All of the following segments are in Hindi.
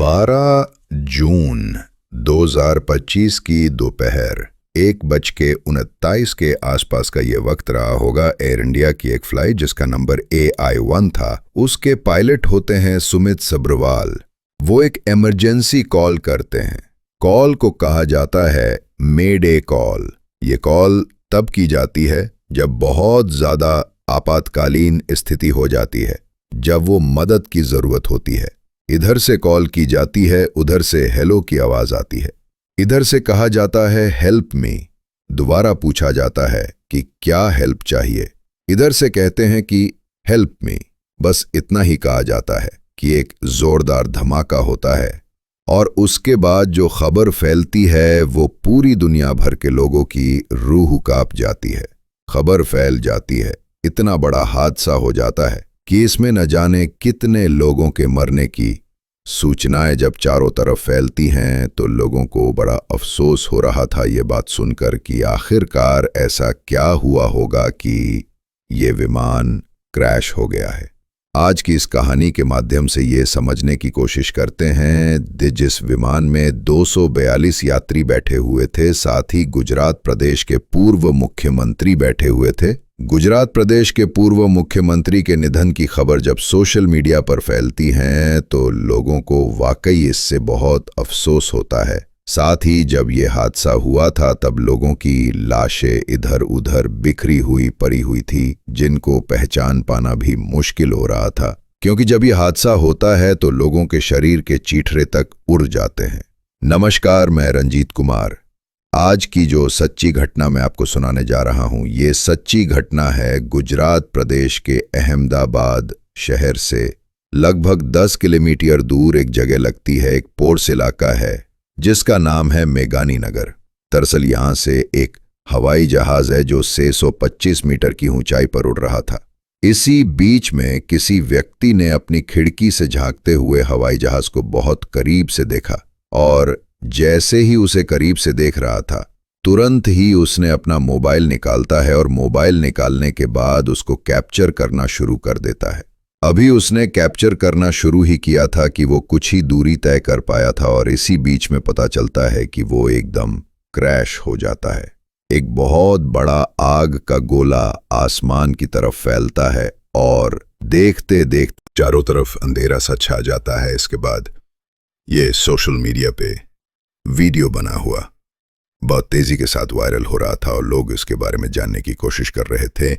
12 जून 2025 की दोपहर 1:29 के आसपास का ये वक्त रहा होगा। एयर इंडिया की एक फ्लाइट जिसका नंबर AI-1 था, उसके पायलट होते हैं सुमित सब्रवाल। वो एक इमरजेंसी कॉल करते हैं। कॉल को कहा जाता है मेडे कॉल। ये कॉल तब की जाती है जब बहुत ज़्यादा आपातकालीन स्थिति हो जाती है, जब वो मदद की ज़रूरत होती है। इधर से कॉल की जाती है, उधर से हेलो की आवाज़ आती है। इधर से कहा जाता है हेल्प मी, दोबारा पूछा जाता है कि क्या हेल्प चाहिए। इधर से कहते हैं कि हेल्प मी, बस इतना ही कहा जाता है कि एक ज़ोरदार धमाका होता है और उसके बाद जो खबर फैलती है वो पूरी दुनिया भर के लोगों की रूह कांप जाती है। खबर फैल जाती है, इतना बड़ा हादसा हो जाता है कि इसमें न जाने कितने लोगों के मरने की सूचनाएं जब चारों तरफ फैलती हैं तो लोगों को बड़ा अफसोस हो रहा था ये बात सुनकर कि आखिरकार ऐसा क्या हुआ होगा कि ये विमान क्रैश हो गया है। आज की इस कहानी के माध्यम से ये समझने की कोशिश करते हैं जिस विमान में 242 यात्री बैठे हुए थे, साथ ही गुजरात प्रदेश के पूर्व मुख्यमंत्री बैठे हुए थे। गुजरात प्रदेश के पूर्व मुख्यमंत्री के निधन की खबर जब सोशल मीडिया पर फैलती हैं तो लोगों को वाकई इससे बहुत अफसोस होता है। साथ ही जब ये हादसा हुआ था तब लोगों की लाशें इधर उधर बिखरी हुई पड़ी हुई थी, जिनको पहचान पाना भी मुश्किल हो रहा था, क्योंकि जब ये हादसा होता है तो लोगों के शरीर के चीथड़े तक उड़ जाते हैं। नमस्कार, मैं रंजीत कुमार। आज की जो सच्ची घटना मैं आपको सुनाने जा रहा हूं, ये सच्ची घटना है गुजरात प्रदेश के अहमदाबाद शहर से लगभग 10 किलोमीटर दूर एक जगह लगती है, एक पोर्स इलाका है जिसका नाम है मेघानी नगर। दरअसल यहां से एक हवाई जहाज है जो 625 मीटर की ऊंचाई पर उड़ रहा था। इसी बीच में किसी व्यक्ति ने अपनी खिड़की से झांकते हुए हवाई जहाज को बहुत करीब से देखा और जैसे ही उसे करीब से देख रहा था तुरंत ही उसने अपना मोबाइल निकालता है और मोबाइल निकालने के बाद उसको कैप्चर करना शुरू कर देता है। अभी उसने कैप्चर करना शुरू ही किया था कि वो कुछ ही दूरी तय कर पाया था और इसी बीच में पता चलता है कि वो एकदम क्रैश हो जाता है। एक बहुत बड़ा आग का गोला आसमान की तरफ फैलता है और देखते देखते चारों तरफ अंधेरा सा छा जाता है। इसके बाद ये सोशल मीडिया पे वीडियो बना हुआ बहुत तेजी के साथ वायरल हो रहा था और लोग इसके बारे में जानने की कोशिश कर रहे थे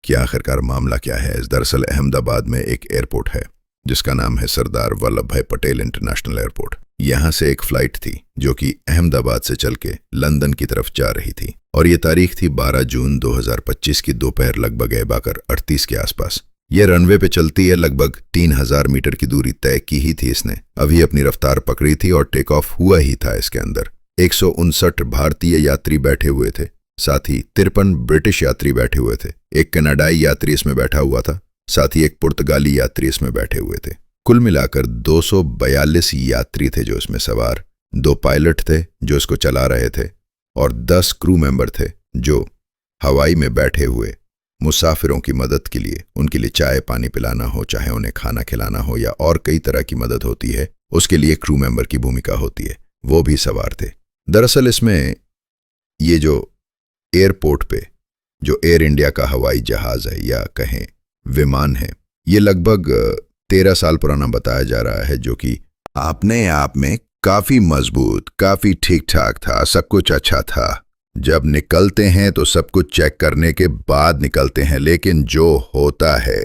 कि आखिरकार मामला क्या है। दरअसल अहमदाबाद में एक एयरपोर्ट है जिसका नाम है सरदार वल्लभ भाई पटेल इंटरनेशनल एयरपोर्ट। यहां से एक फ्लाइट थी जो कि अहमदाबाद से चल के लंदन की तरफ जा रही थी और ये तारीख थी 12 जून 2025 की दोपहर लगभग 1:38 के आसपास। ये रनवे पे चलती है, लगभग 3000 मीटर की दूरी तय की ही थी इसने। अभी अपनी रफ्तार पकड़ी थी और टेक ऑफ हुआ ही था। इसके अंदर 159 भारतीय यात्री बैठे हुए थे, साथ ही 53 ब्रिटिश यात्री बैठे हुए थे। एक कनाडाई यात्री इसमें बैठा हुआ था, साथ ही एक पुर्तगाली यात्री इसमें बैठे हुए थे। कुल मिलाकर 242 यात्री थे जो इसमें सवार। 2 पायलट थे जो इसको चला रहे थे और 10 क्रू मेंबर थे जो हवाई में बैठे हुए मुसाफिरों की मदद के लिए, उनके लिए चाय पानी पिलाना हो, चाहे उन्हें खाना खिलाना हो या और कई तरह की मदद होती है, उसके लिए क्रू मेंबर की भूमिका होती है, वो भी सवार थे। दरअसल इसमें ये जो एयरपोर्ट पे जो एयर इंडिया का हवाई जहाज है या कहें विमान है, ये लगभग 13 साल पुराना बताया जा रहा है, जो कि अपने आप में काफी मजबूत, काफी ठीक ठाक था, सब कुछ अच्छा था। जब निकलते हैं तो सब कुछ चेक करने के बाद निकलते हैं, लेकिन जो होता है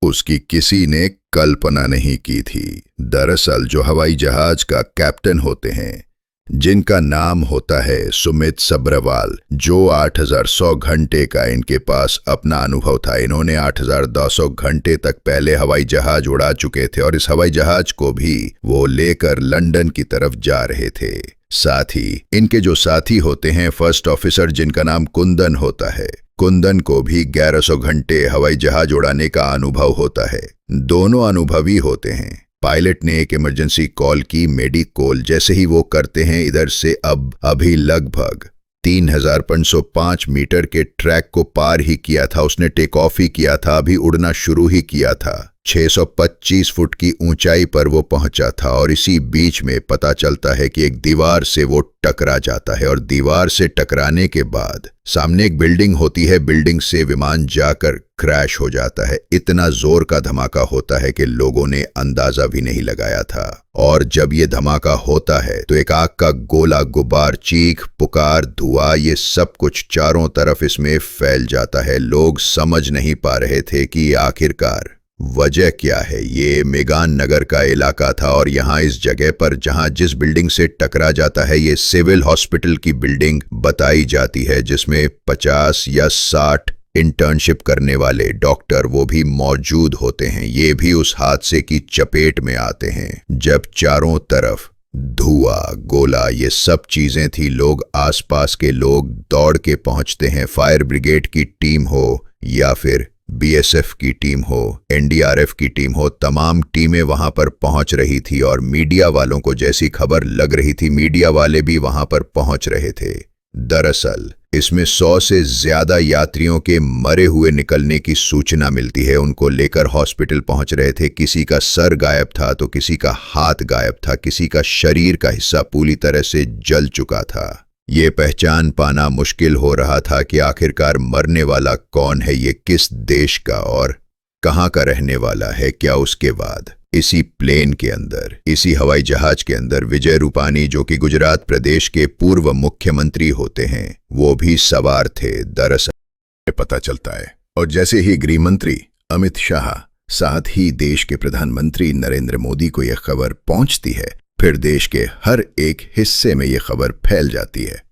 उसकी किसी ने कल्पना नहीं की थी। दरअसल जो हवाई जहाज का कैप्टन होते हैं, जिनका नाम होता है सुमित सब्रवाल, जो 8100 घंटे का इनके पास अपना अनुभव था। इन्होंने 8200 घंटे तक पहले हवाई जहाज उड़ा चुके थे और इस हवाई जहाज को भी वो लेकर लंदन की तरफ जा रहे थे। साथ ही इनके जो साथी होते हैं फर्स्ट ऑफिसर, जिनका नाम कुंदन होता है, कुंदन को भी 1100 घंटे हवाई जहाज उड़ाने का अनुभव होता है। दोनों अनुभवी होते हैं। पायलट ने एक इमरजेंसी कॉल की, मेडिकोल। जैसे ही वो करते हैं, इधर से अभी लगभग 3505 मीटर के ट्रैक को पार ही किया था, उसने टेक ऑफ ही किया था, अभी उड़ना शुरू ही किया था। 625 फुट की ऊंचाई पर वो पहुंचा था और इसी बीच में पता चलता है कि एक दीवार से वो टकरा जाता है और दीवार से टकराने के बाद सामने एक बिल्डिंग होती है, बिल्डिंग से विमान जाकर क्रैश हो जाता है। इतना जोर का धमाका होता है कि लोगों ने अंदाजा भी नहीं लगाया था। और जब ये धमाका होता है तो एक आग का गोला, गुब्बार, चीख पुकार, धुआं, ये सब कुछ चारों तरफ इसमें फैल जाता है। लोग समझ नहीं पा रहे थे कि आखिरकार वजह क्या है। ये मेगान नगर का इलाका था और यहाँ इस जगह पर जहाँ जिस बिल्डिंग से टकरा जाता है ये सिविल हॉस्पिटल की बिल्डिंग बताई जाती है, जिसमें 50 या 60 इंटर्नशिप करने वाले डॉक्टर वो भी मौजूद होते हैं। ये भी उस हादसे की चपेट में आते हैं जब चारों तरफ धुआं, गोला, ये सब चीजें थी। लोग, आसपास के लोग दौड़ के पहुंचते हैं। फायर ब्रिगेड की टीम हो या फिर बीएसएफ की टीम हो, एनडीआरएफ की टीम हो, तमाम टीमें वहां पर पहुंच रही थी और मीडिया वालों को जैसी खबर लग रही थी, मीडिया वाले भी वहां पर पहुंच रहे थे। दरअसल इसमें 100 से ज्यादा यात्रियों के मरे हुए निकलने की सूचना मिलती है। उनको लेकर हॉस्पिटल पहुंच रहे थे। किसी का सर गायब था तो किसी का हाथ गायब था, किसी का शरीर का हिस्सा पूरी तरह से जल चुका था। ये पहचान पाना मुश्किल हो रहा था कि आखिरकार मरने वाला कौन है, ये किस देश का और कहाँ का रहने वाला है। क्या उसके बाद इसी प्लेन के अंदर, इसी हवाई जहाज के अंदर विजय रूपानी, जो कि गुजरात प्रदेश के पूर्व मुख्यमंत्री होते हैं, वो भी सवार थे। दरअसल पता चलता है और जैसे ही गृह मंत्री अमित शाह, साथ ही देश के प्रधानमंत्री नरेंद्र मोदी को यह खबर पहुंचती है, फिर देश के हर एक हिस्से में यह खबर फैल जाती है।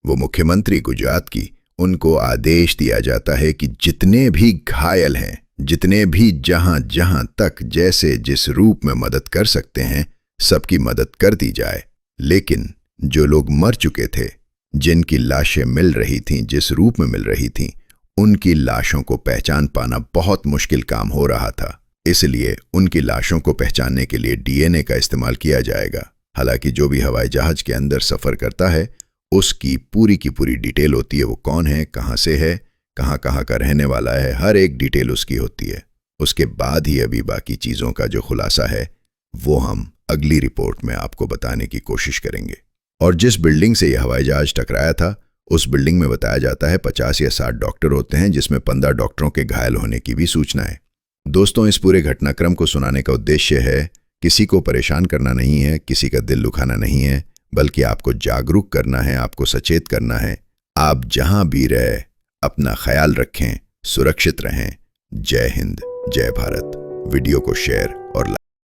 वो मुख्यमंत्री गुजरात की, उनको आदेश दिया जाता है कि जितने भी घायल हैं, जितने भी जहां जहां तक जैसे जिस रूप में मदद कर सकते हैं, सबकी मदद कर दी जाए। लेकिन जो लोग मर चुके थे, जिनकी लाशें मिल रही थीं, जिस रूप में मिल रही थीं, उनकी लाशों को पहचान पाना बहुत मुश्किल काम हो रहा था। इसलिए उनकी लाशों को पहचानने के लिए डीएनए का इस्तेमाल किया जाएगा। हालांकि जो भी हवाई जहाज के अंदर सफर करता है उसकी पूरी की पूरी डिटेल होती है। वो कौन है, कहाँ से है, कहाँ कहाँ का रहने वाला है, हर एक डिटेल उसकी होती है। उसके बाद ही अभी बाकी चीज़ों का जो खुलासा है वो हम अगली रिपोर्ट में आपको बताने की कोशिश करेंगे। और जिस बिल्डिंग से यह हवाई जहाज टकराया था, उस बिल्डिंग में बताया जाता है 50 या 60 डॉक्टर होते हैं, जिसमें 15 डॉक्टरों के घायल होने की भी सूचना है। दोस्तों, इस पूरे घटनाक्रम को सुनाने का उद्देश्य है किसी को परेशान करना नहीं है, किसी का दिल दुखाना नहीं है, बल्कि आपको जागरूक करना है, आपको सचेत करना है। आप जहां भी रहे अपना ख्याल रखें, सुरक्षित रहें। जय हिंद, जय भारत। वीडियो को शेयर और लाइक